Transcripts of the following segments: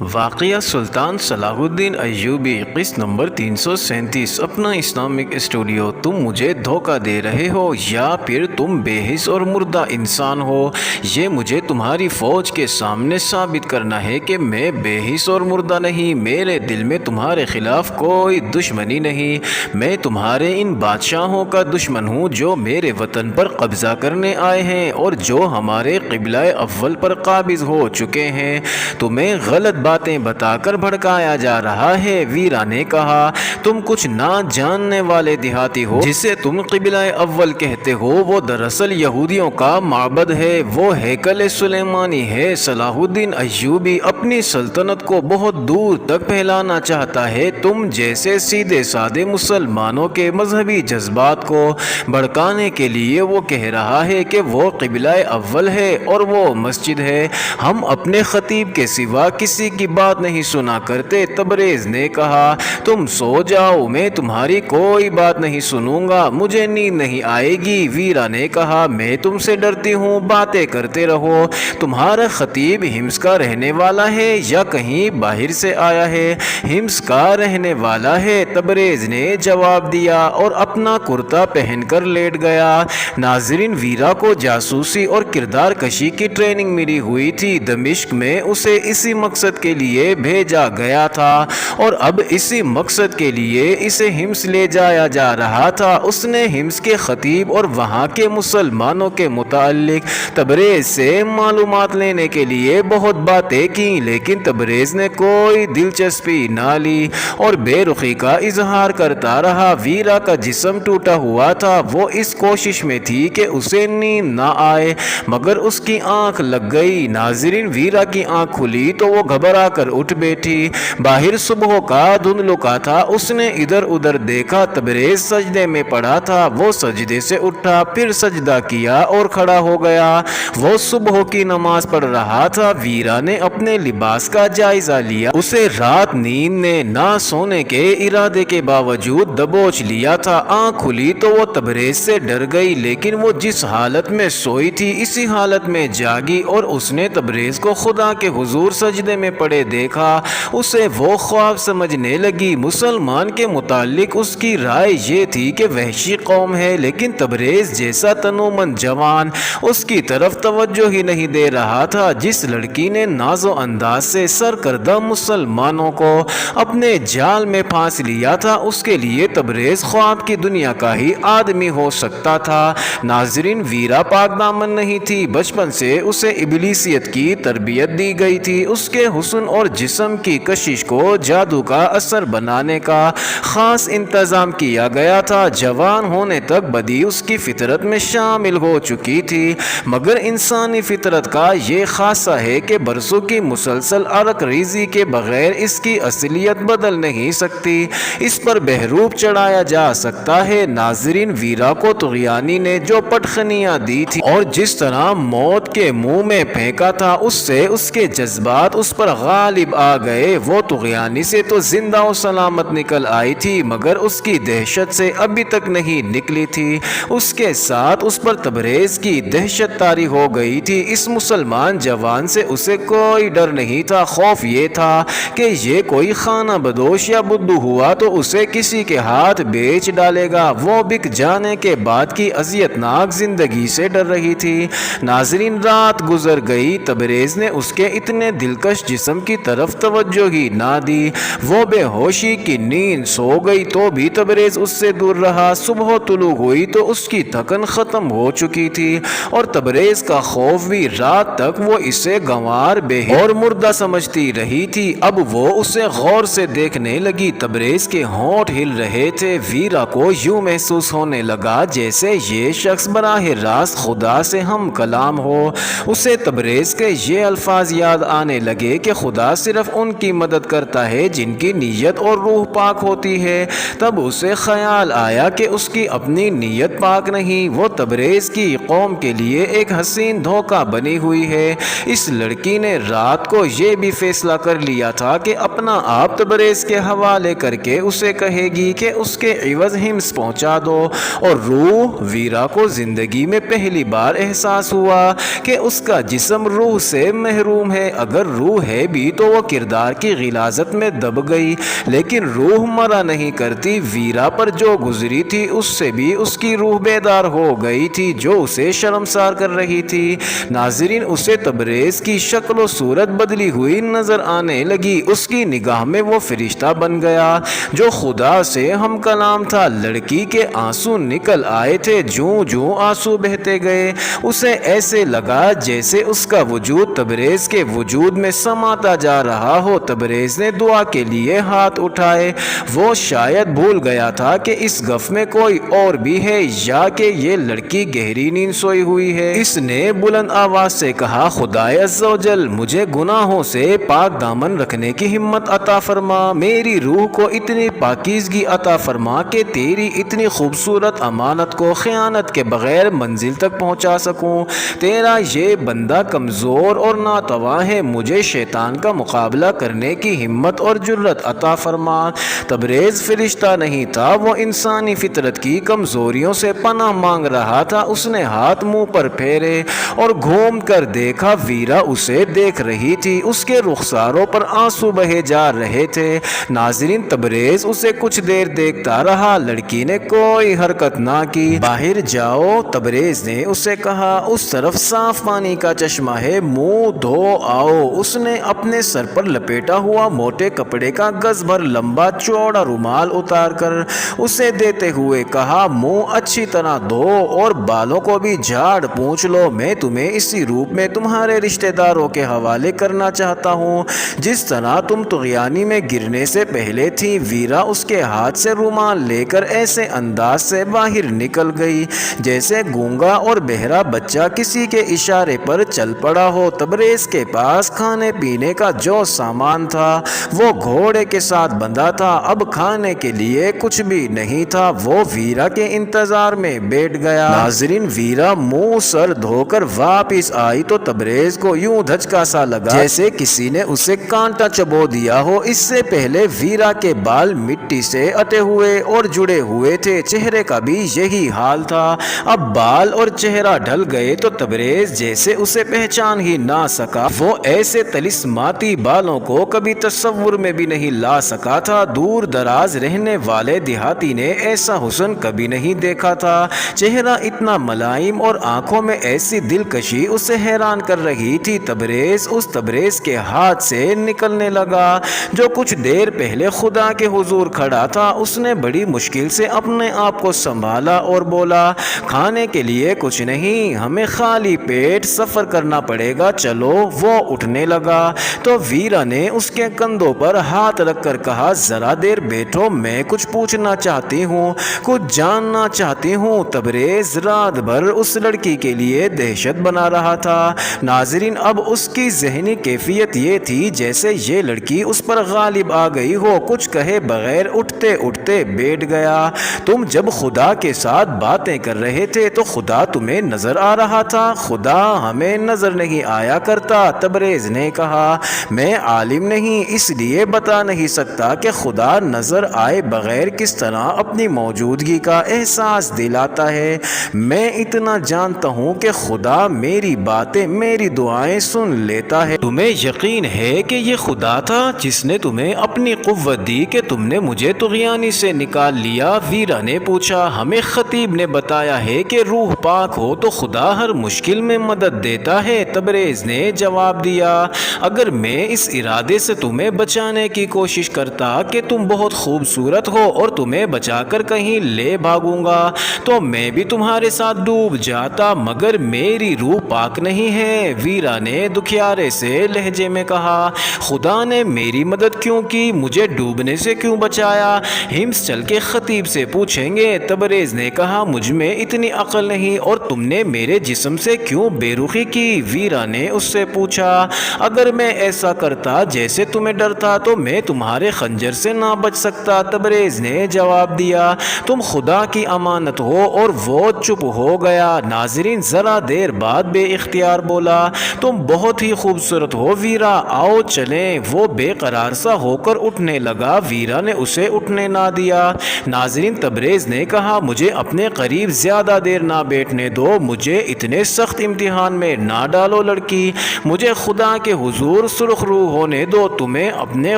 واقعہ سلطان صلاح الدین ایوبی قسط نمبر 337۔ اپنا اسلامک اسٹوڈیو۔ تم مجھے دھوکہ دے رہے ہو یا پھر تم بے حس اور مردہ انسان ہو؟ یہ مجھے تمہاری فوج کے سامنے ثابت کرنا ہے کہ میں بے حس اور مردہ نہیں۔ میرے دل میں تمہارے خلاف کوئی دشمنی نہیں۔ میں تمہارے ان بادشاہوں کا دشمن ہوں جو میرے وطن پر قبضہ کرنے آئے ہیں اور جو ہمارے قبلہ اول پر قابض ہو چکے ہیں۔ تمہیں غلط باتیں بتا کر بھڑکایا جا رہا ہے۔ ویرا نے کہا، تم کچھ نہ جاننے والے دیہاتی ہو۔ جسے تم قبلہ اول کہتے ہو وہ دراصل یہودیوں کا معبد ہے، وہ ہیکل سلیمانی ہے۔ صلاح الدین ایوبی اپنی سلطنت کو بہت دور تک پھیلانا چاہتا ہے۔ تم جیسے سیدھے سادے مسلمانوں کے مذہبی جذبات کو بھڑکانے کے لیے وہ کہہ رہا ہے کہ وہ قبلہ اول ہے اور وہ مسجد ہے۔ ہم اپنے خطیب کے سوا کسی کی بات نہیں سنا کرتے۔ تبریز نے کہا، تم سو جاؤ، میں تمہاری کوئی بات نہیں سنوں گا، مجھے نیند نہیں آئے گی۔ ویرا نے کہا، میں تم سے ڈرتی ہوں، باتیں کرتے رہو۔ تمہارا خطیب ہمس کا رہنے والا ہے یا کہیں باہر سے آیا ہے؟ ہمس کا رہنے والا ہے، تبریز نے جواب دیا اور اپنا کرتا پہن کر لیٹ گیا۔ ناظرین، ویرا کو جاسوسی اور کردار کشی کی ٹریننگ ملی ہوئی تھی۔ دمشق میں اسے اسی مقصد کے لیے بھیجا گیا تھا اور اب اسی مقصد کے لیے اسے ہمس لے جایا جا رہا تھا۔ اس نے ہمس کے خطیب اور وہاں کے مسلمانوں کے متعلق تبریز سے معلومات لینے کے لیے بہت باتیں کی، لیکن تبریز نے کوئی دلچسپی نہ لی اور بے رخی کا اظہار کرتا رہا۔ ویرا کا جسم ٹوٹا ہوا تھا، وہ اس کوشش میں تھی کہ اسے نیند نہ آئے، مگر اس کی آنکھ لگ گئی۔ ناظرین، ویرا کی آنکھ کھلی تو وہ گھبرا کر اٹھ بیٹھی۔ باہر صبح کا دھندلکا تھا، اس نے ادھر ادھر دیکھا، تبریز سجدے میں پڑا تھا۔ وہ سجدے سے اٹھا، پھر سجدہ کیا اور کھڑا ہو گیا۔ وہ صبح کی نماز پڑھ رہا تھا۔ ویرا نے اپنے لباس کا جائزہ لیا، اسے رات نیند نے نہ سونے کے ارادے کے باوجود دبوچ لیا تھا۔ آنکھ کھلی تو وہ تبریز سے ڈر گئی، لیکن وہ جس حالت میں سوئی تھی اسی حالت میں جاگی اور اس نے تبریز کو خدا کے حضور سجدے میں پڑے دیکھا۔ اسے وہ خواب سمجھنے لگی۔ مسلمان کے متعلق اس کی رائے یہ تھی کہ وحشی قوم ہے، لیکن تبریز جیسا تنومند جوان اس کی طرف توجہ ہی نہیں دے رہا تھا۔ جس لڑکی نے ناز و انداز سے سرکردہ مسلمانوں کو اپنے جال میں پھانس لیا تھا، اس کے لیے تبریز خواب کی دنیا کا ہی آدمی ہو سکتا تھا۔ ناظرین، ویرا پاک دامن نہیں تھی۔ بچپن سے اسے ابلیسیت کی تربیت دی گئی تھی۔ اس کے حسن اور جسم کی کشش کو جادو کا اثر بنانے کا خاص انتظام کیا گیا تھا۔ جوان ہونے تک بدی اس کی فطرت میں شامل ہو چکی تھی، مگر انسانی فطرت کا یہ خاصہ ہے کہ برسوں کی مسلسل عرق ریزی کے بغیر اس کی اصلیت بدل نہیں سکتی، اس پر بہروپ چڑھایا جا سکتا ہے۔ ناظرین، ویرا کو طغیانی نے جو پٹخنیاں دی تھی اور جس طرح موت کے منہ میں پھینکا تھا، اس سے اس کے جذبات اس پر غالب آ گئے۔ وہ طغیانی سے تو زندہ و سلامت نکل آئی تھی، مگر اس کی دہشت سے ابھی تک نہیں نکلی تھی۔ اس کے ساتھ اس پر تبریز کی دہشت طاری ہو گئی تھی۔ اس مسلمان جوان سے اسے کوئی ڈر نہیں تھا، خوف یہ تھا کہ یہ کوئی خانہ بدوش یا بدھو ہوا تو اسے کسی کے ہاتھ بیچ ڈالے گا۔ وہ بک جانے کے بعد کی اذیتناک زندگی سے ڈر رہی تھی۔ ناظرین، رات گزر گئی، تبریز نے اس کے اتنے دلکش جسم کی طرف توجہ ہی نہ دی۔ وہ بے ہوشی کی نیند سو گئی تو بھی تبریز اس سے دور رہا۔ صبح طلوع ہوئی تو اس کی تھکن ختم ہو چکی تھی اور تبریز کا خوف بھی۔ رات تک وہ اسے گنوار، بے حس اور مردہ سمجھتی رہی تھی۔ اب وہ اسے غور سے دیکھنے لگی۔ تبریز کے ہونٹ ہل رہے تھے۔ ویرا کو یوں محسوس ہونے لگا جیسے یہ شخص براہ راست خدا سے ہم کلام ہو۔ اسے تبریز کے یہ الفاظ یاد آنے لگے کہ خدا صرف ان کی مدد کرتا ہے جن کی نیت اور روح پاک ہوتی ہے۔ تب اسے خیال آیا کہ اس کی اپنی نیت پاک نہیں، وہ تبریز کی قوم کے لیے ایک حسین دھوکہ بنی ہوئی ہے۔ اس لڑکی نے رات کو یہ بھی فیصلہ کر لیا تھا کہ اپنا آپ تبریز کے حوالے کر کے اسے کہے گی کہ اس کے عوض ہمس پہنچا دو، اور روح ویرا کو زندگی میں پہلی بار احساس ہوا کہ اس کا جسم روح سے محروم ہے۔ اگر روح ہے بھی تو وہ کردار کی غلاظت میں دب گئی، لیکن روح مرا نہیں کرتی۔ ویرا پر جو گزری تھی اس سے بھی اس کی روح بیدار ہو گئی تھی جو اسے شرمسار کر رہی تھی۔ ناظرین، اسے تبریز کی شکل و صورت بدلی ہوئی نظر آنے لگی۔ اس کی نگاہ میں وہ فرشتہ بن گیا جو خدا سے ہم کلام تھا۔ لڑکی کے آنسو نکل آئے تھے۔ جوں جوں آنسو بہتے گئے اسے ایسے لگا جیسے اس کا وجود تبریز کے وجود میں سماتا جا رہا ہو۔ تبریز نے دعا کے لیے ہاتھ اٹھائے۔ وہ شاید بھول گیا تھا کہ اس گف میں کوئی اور بھی ہے یا کہ یہ لڑکی گہری نیند سوئی ہوئی ہے۔ اس نے بلند آواز سے کہا، خدائے عز و جل، مجھے گناہوں سے پاک دامن رکھنے کی ہمت عطا فرما۔ میری روح کو اتنی پاکیزگی عطا فرما کہ تیری اتنی خوبصورت امانت کو خیانت کے بغیر منزل تک پہنچا سکوں۔ تیرا یہ بندہ کمزور اور ناتواں ہے، مجھے شیطان کا مقابلہ کرنے کی ہمت اور جرأت عطا فرما۔ تبریز فرشتہ نہیں تھا، وہ انسانی فطرت کی کمزوریوں سے پناہ مانگ رہا تھا۔ اس نے ہاتھ منہ پر پھیرے اور گھوم کر دیکھا، ویرا اسے دیکھ رہی تھی۔ اس کے رخساروں پر آنسو بہے جا رہے تھے۔ ناظرین، تبریز اسے کچھ دیر دیکھتا رہا۔ لڑکی نے کوئی حرکت نہ کی۔ باہر جاؤ، تبریز نے اسے کہا، اس طرف صاف پانی کا چشمہ ہے، منہ دھو آؤ۔ اس نے اپنے سر پر لپیٹا ہوا موٹے کپڑے کا گز بھر لمبا چوڑا رومال اتار کر اسے دیتے ہوئے کہا، منہ اچھی طرح دھو اور بالوں کو بھی جھاڑ پونچھ لو۔ میں تمہیں اسی روپ میں تمہارے رشتہ داروں کے حوالے کرنا چاہتا ہوں جس طرح تم طغیانی میں گرنے سے پہلے تھی۔ ویرا اس کے ہاتھ سے رومال لے کر ایسے انداز سے باہر نکل گئی جیسے گونگا اور بہرا بچہ کسی کے اشارے پر چل پڑا ہو۔ تبریز کے پاس کھانے پینے کا جو سامان تھا وہ گھوڑے کے ساتھ بندھا تھا۔ اب کھانے کے لیے کچھ بھی نہیں تھا۔ وہ ویرا کے انتظار میں بیٹھ گیا۔ ناظرین، ویرا منہ سر دھو کر واپس آئی تو تبریز کو یوں دھچکا سا لگا جیسے کسی نے اسے کانٹا چبو دیا ہو۔ اس سے پہلے ویرا کے بال مٹی سے اٹے ہوئے اور جڑے ہوئے تھے، چہرے کا بھی یہی حال تھا۔ اب بال اور چہرہ ڈھل گئے تو تبریز جیسے اسے پہچان ہی نہ سکا۔ وہ ایسے طلسماتی بالوں کو کبھی تصور میں بھی نہیں لا سکا تھا۔ دور دراز رہنے والے دیہاتی نے ایسا حسن کبھی نہیں دیکھا تھا۔ چہرہ اتنا ملائم اور آنکھوں میں ایسی دلکشی اسے حیران کر رہی تھی۔ تبریز اس تبریز کے ہاتھ سے نکلنے لگا جو کچھ دیر پہلے خدا کے حضور کھڑا تھا۔ اس نے بڑی مشکل سے اپنے آپ کو سنبھالا اور بولا، کھانے کے لیے کچھ نہیں، ہمیں خالی پیٹ سفر کرنا پڑے گا، چلو۔ وہ اٹھنے لگا تو ویرا نے اس کے کندھوں پر ہاتھ رکھ کر کہا، ذرا دیر بیٹھو، میں کچھ پوچھنا چاہتی ہوں، کچھ جاننا چاہتی ہوں۔ تبریز رات بھر اس لڑکی کے لیے دہشت بنا رہا تھا۔ ناظرین، اب اس کی ذہنی کیفیت یہ تھی جیسے یہ لڑکی اس پر غالب آ گئی ہو۔ کچھ کہے بغیر اٹھتے اٹھتے بیٹھ گیا۔ تم جب خدا کے ساتھ باتیں کر رہے تھے تو خدا تمہیں نظر آ رہا تھا؟ خدا ہمیں نظر نہیں آیا کرتا، تبریز نے کہا۔ میں عالم نہیں، اس لیے بتا نہیں سکتا کہ خدا نظر آئے بغیر کس طرح اپنی موجودگی کا احساس دلاتا ہے۔ میں اتنا جانتا ہوں کہ خدا میری باتیں، میری دعائیں سن لیتا ہے۔ تمہیں یقین ہے کہ یہ خدا تھا جس نے تمہیں اپنی قوت دی کہ تم نے مجھے طغیانی سے نکال لیا؟ ویرا نے پوچھا۔ ہمیں خطیب نے بتایا ہے کہ روح پاک ہو تو خدا ہر مشکل میں مدد دیتا ہے، تبریز نے جواب دیا۔ اگر میں اس ارادے سے تمہیں بچانے کی کوشش کرتا کہ تم بہت خوبصورت ہو اور تمہیں بچا کر کہیں لے بھاگوں گا تو میں بھی تمہارے ساتھ ڈوب جاتا، مگر میری روح پاک نہیں ہے، ویرا نے دکھیارے سے لہجے میں کہا۔ خدا نے میری مدد کیوں کی؟ مجھے ڈوبنے سے کیوں بچایا؟ ہمس چل کے خطیب سے پوچھیں گے، تبریز نے کہا۔ مجھ میں اتنی عقل نہیں، اور تم نے میرے جسم سے کیوں بے رخی کی؟ ویرا نے اس سے پوچھا۔ اگر میں ایسا کرتا جیسے تمہیں ڈر تھا تو میں تمہارے خنجر سے نہ بچ سکتا، تبریز نے جواب دیا۔ تم خدا کی امانت ہو، اور وہ چپ ہو گیا۔ ناظرین، ذرا دیر بعد بے اختیار بولا، تم بہت ہی خوبصورت ہو ویرا، آؤ چلیں۔ وہ بے قرار سا ہو کر اٹھنے لگا، ویرا نے اسے اٹھنے نہ دیا۔ ناظرین، تبریز نے کہا، مجھے اپنے قریب زیادہ دیر نہ بیٹھنے دو، مجھے اتنے سخت امتحان میں نہ ڈالو لڑکی، مجھے خدا کے حضور حضور سرخ رو ہونے دو، تمہیں اپنے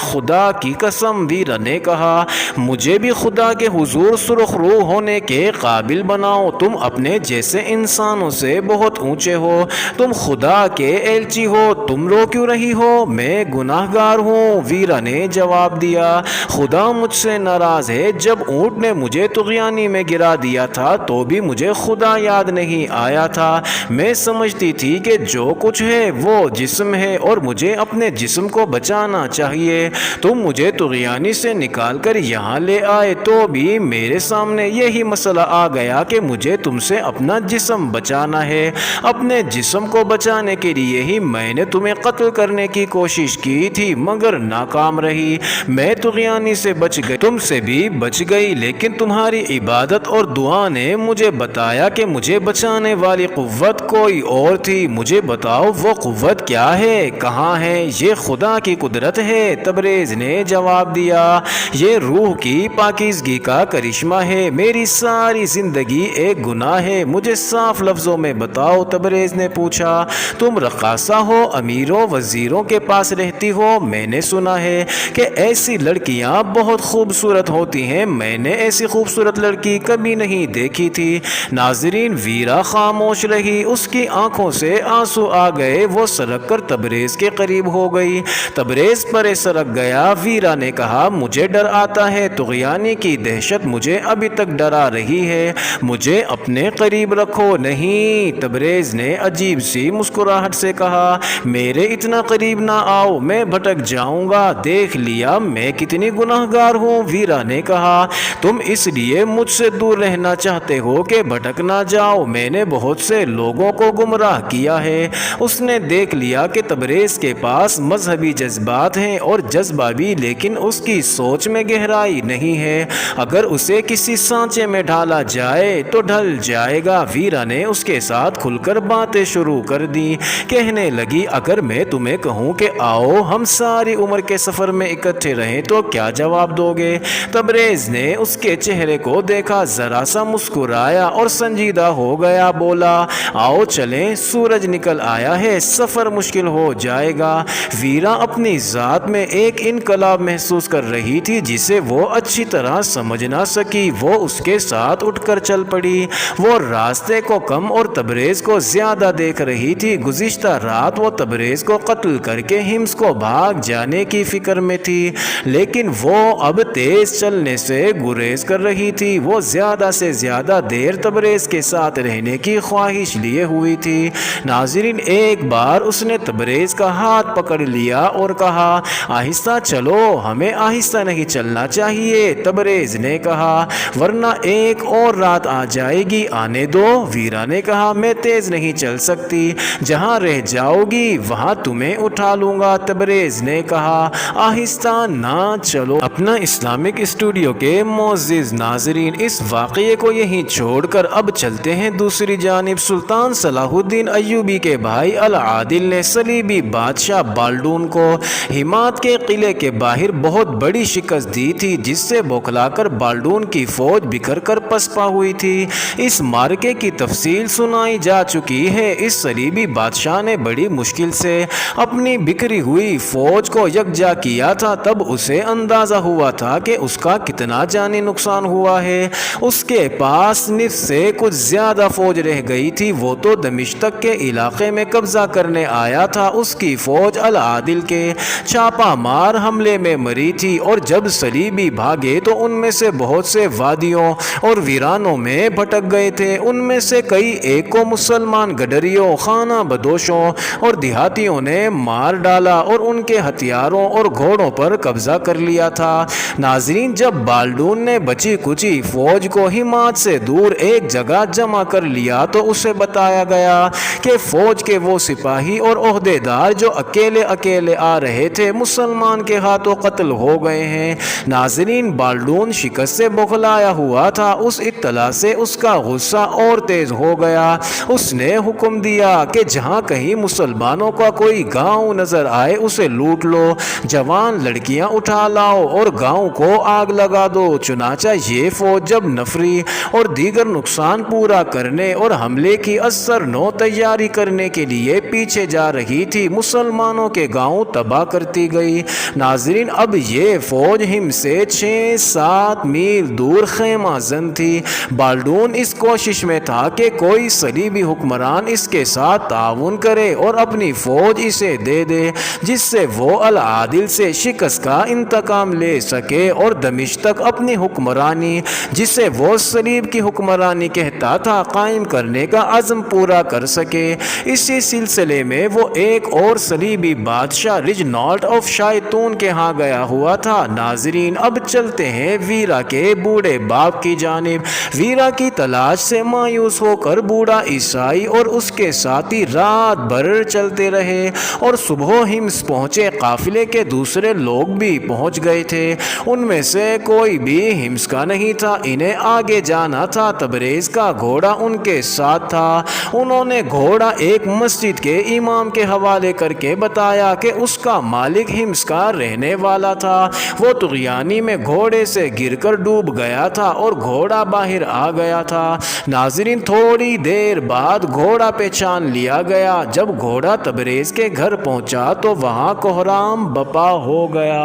خدا کی قسم، ویرا نے کہا مجھے بھی خدا کے حضور سرخ رو ہونے کے قابل بناؤ، تم اپنے جیسے انسانوں سے بہت اونچے ہو، تم خدا کے ایلچی ہو، تم رو کیوں رہی ہو؟ میں گناہ گار ہوں، ویرا نے جواب دیا خدا مجھ سے ناراض ہے، جب اونٹ نے مجھے طغیانی میں گرا دیا تھا تو بھی مجھے خدا یاد نہیں آیا تھا، میں سمجھتی تھی کہ جو کچھ ہے وہ جسم ہے اور مجھے اپنے جسم کو بچانا چاہیے، تم مجھے طغیانی سے نکال کر یہاں لے آئے تو بھی میرے سامنے یہی مسئلہ آ گیا کہ مجھے تم سے اپنا جسم بچانا ہے، اپنے جسم کو بچانے کے لیے ہی میں نے تمہیں قتل کرنے کی کوشش کی تھی مگر ناکام رہی، میں طغیانی سے بچ گئی، تم سے بھی بچ گئی، لیکن تمہاری عبادت اور دعا نے مجھے بتایا کہ مجھے بچانے والی قوت کوئی اور تھی، مجھے بتاؤ وہ قوت کیا ہے، کہاں ہے؟ یہ خدا کی قدرت ہے، تبریز نے جواب دیا، یہ روح کی پاکیزگی کا کرشمہ ہے، میری ساری زندگی ایک گناہ ہے، مجھے صاف لفظوں میں بتاؤ، تبریز نے پوچھا، تم رقاصہ ہو، امیروں وزیروں کے پاس رہتی ہو، میں نے سنا ہے کہ ایسی لڑکیاں بہت خوبصورت ہوتی ہیں، میں نے ایسی خوبصورت لڑکی کبھی نہیں دیکھی تھی۔ ناظرین، ویرا خاموش رہی، اس کی آنکھوں سے آنسو آ گئے، وہ سرک کر تبریز کے قریب ہو گئی، تبریز پرے سرک گیا، ویرا نے کہا مجھے ڈر آتا ہے، طغیانی کی دہشت مجھے ابھی تک ڈرا رہی ہے، مجھے اپنے قریب رکھو۔ نہیں، تبریز نے عجیب سی مسکراہٹ سے کہا، میرے اتنا قریب نہ آؤ، میں بھٹک جاؤں گا، دیکھ لیا میں کتنی گناہ گار ہوں، ویرا نے کہا تم اس لیے مجھ سے دور رہنا چاہتے ہو کہ بھٹک نہ جاؤ، میں نے بہت سے لوگوں کو گمراہ کیا ہے۔ اس نے دیکھ لیا کہ تبریز کے پاس مذہبی جذبات ہیں اور جذبہ بھی، لیکن اس کی سوچ میں گہرائی نہیں ہے، اگر اسے کسی سانچے میں ڈالا جائے تو ڈھل جائے گا۔ ویرا نے اس کے ساتھ کھل کر باتیں شروع کر دی، کہنے لگی اگر میں تمہیں کہوں کہ آؤ ہم ساری عمر کے سفر میں اکٹھے رہیں تو کیا جواب دو گے؟ تبریز نے اس کے چہرے کو دیکھا، ذرا سا مسکرایا اور سنجیدہ ہو گیا، بولا آؤ چلیں، سورج نکل آیا ہے، سفر مشکل ہو جائے گا۔ ویرا اپنی ذات میں ایک انقلاب محسوس کر رہی تھی جسے وہ اچھی طرح سمجھ نہ سکی، وہ اس کے ساتھ اٹھ کر چل پڑی، وہ راستے کو کم اور تبریز کو زیادہ دیکھ رہی تھی، گزشتہ رات وہ تبریز کو قتل کر کے حمص کو بھاگ جانے کی فکر میں تھی، لیکن وہ اب تیز چلنے سے گریز کر رہی تھی، وہ زیادہ سے زیادہ دیر تبریز کے ساتھ رہنے کی خواہش لیے ہوئی تھی۔ ناظرین، ایک بار اس نے تبریز کا ہاتھ پکڑ لیا اور کہا آہستہ چلو، ہمیں آہستہ نہیں چلنا چاہیے، تبریز نے کہا، ورنہ ایک اور رات آ جائے گی، آنے دو۔ ویرا نے کہا میں تیز نہیں چل سکتی، جہاں رہ جاؤ گی وہاں تمہیں اٹھا لوں گا، تبریز نے کہا، آہستہ نہ چلو۔ اپنا اسلامک اسٹوڈیو کے معزز ناظرین، اس واقعے کو یہیں چھوڑ کر اب چلتے ہیں دوسری جانب۔ سلطان صلاح الدین ایوبی کے بھائی العادل نے صلیبی بادشاہ بالڈون کو ہمات کے قلعے کے باہر بہت بڑی شکست دی تھی، جس سے بوکھلا کر بالڈون کی فوج بکھر کر پسپا ہوئی تھی۔ اس مارکے کی تفصیل سنائی جا چکی ہے۔ اس صلیبی بادشاہ نے بڑی مشکل سے اپنی بکھری ہوئی فوج کو یکجا کیا تھا، تب اسے اندازہ ہوا تھا کہ اس کا کتنا جانی نقصان ہوا ہے۔ اس کے پاس نصف سے کچھ زیادہ فوج رہ گئی تھی، وہ تو دمشق کے علاقے میں قبضہ کرنے آیا تھا۔ اس کی فوج العادل کے چھاپا مار حملے میں مری تھی، اور جب صلیبی بھاگے تو ان میں سے بہت سے وادیوں اور ویرانوں میں بھٹک گئے تھے، ان میں سے کئی ایک کو مسلمان گڈریوں، خانہ بدوشوں اور دیہاتیوں نے مار ڈالا اور ان کے ہتھیاروں اور گھوڑوں پر قبضہ کر لیا تھا۔ ناظرین، جب بالڈون نے بچی کچی فوج کو ہمات سے دور ایک جگہ جمع کر لیا تو اسے بتایا گیا کہ فوج کے وہ سپاہی اور عہدیدار جو اکیلے اکیلے آ رہے تھے مسلمان کے ہاتھوں قتل ہو گئے ہیں۔ ناظرین، بالڈون شکست سے بوکھلایا ہوا تھا، اس اطلاع سے اس کا غصہ اور تیز ہو گیا۔ اس نے حکم دیا کہ جہاں کہیں مسلمانوں کا کوئی گاؤں نظر آئے اسے لوٹ لو، جوان لڑکیاں اٹھا لاؤ اور گاؤں کو آگ لگا دو۔ چنانچہ یہ فوج جب نفری اور دیگر نقصان پورا کرنے اور حملے کی اثر نو تیاری کرنے کے لیے پیچھے جا رہی تھی، مسلمانوں کے گاؤں تباہ کرتی گئی۔ ناظرین، اب یہ فوج ہم سے 6-7 میل دور خیمہ زن تھی۔ بالڈون اس کوشش میں تھا کہ کوئی صلیبی حکمران اس کے ساتھ تعاون کرے اور اپنی فوج اسے دے دے، جس سے وہ العادل سے شکست کا انتقام لے سکے اور دمشق تک اپنی حکمرانی، جسے وہ صلیب کی حکمرانی کہتا تھا، قائم کرنے کا عزم پورا کر سکے۔ اسی سلسلے میں وہ ایک اور صلیبی بادشاہ رجنالڈ آف شائتون کے ہاں گیا ہوا تھا۔ ناظرین، اب چلتے ہیں ویرا کے بوڑھے باپ کی جانب۔ ویرا کی تلاش سے مایوس ہو کر بوڑھا عیسائی اور اس کے ساتھی رات بھر چلتے رہے اور صبح ہمس پہنچے۔ قافلے کے دوسرے لوگ بھی پہنچ گئے تھے، ان میں سے کوئی بھی ہمس کا نہیں تھا۔ انہیں آگے جانا تھا۔ تبریز کا گھوڑا ان کے ساتھ تھا۔ انہوں نے گھوڑا ایک مسجد کے امام کے حوالے کر کے بتایا کہ اس کا مالک ہمس کا رہنے والا تھا۔ وہ طغیانی میں گھوڑے سے گر کر ڈوب گیا تھا اور گھوڑا باہر آ گیا تھا۔ ناظرین، تھوڑی دیر بعد گھوڑا پہچان لیا گیا۔ جب گھوڑا تبریز کے گھر پہنچا تو وہاں کوہرام بپا ہو گیا۔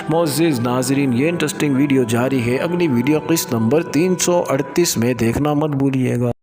معزز ناظرین، یہ انٹرسٹنگ ویڈیو جاری ہے۔ اگلی ویڈیو قسط نمبر 338 میں دیکھنا مت بھولیے گا۔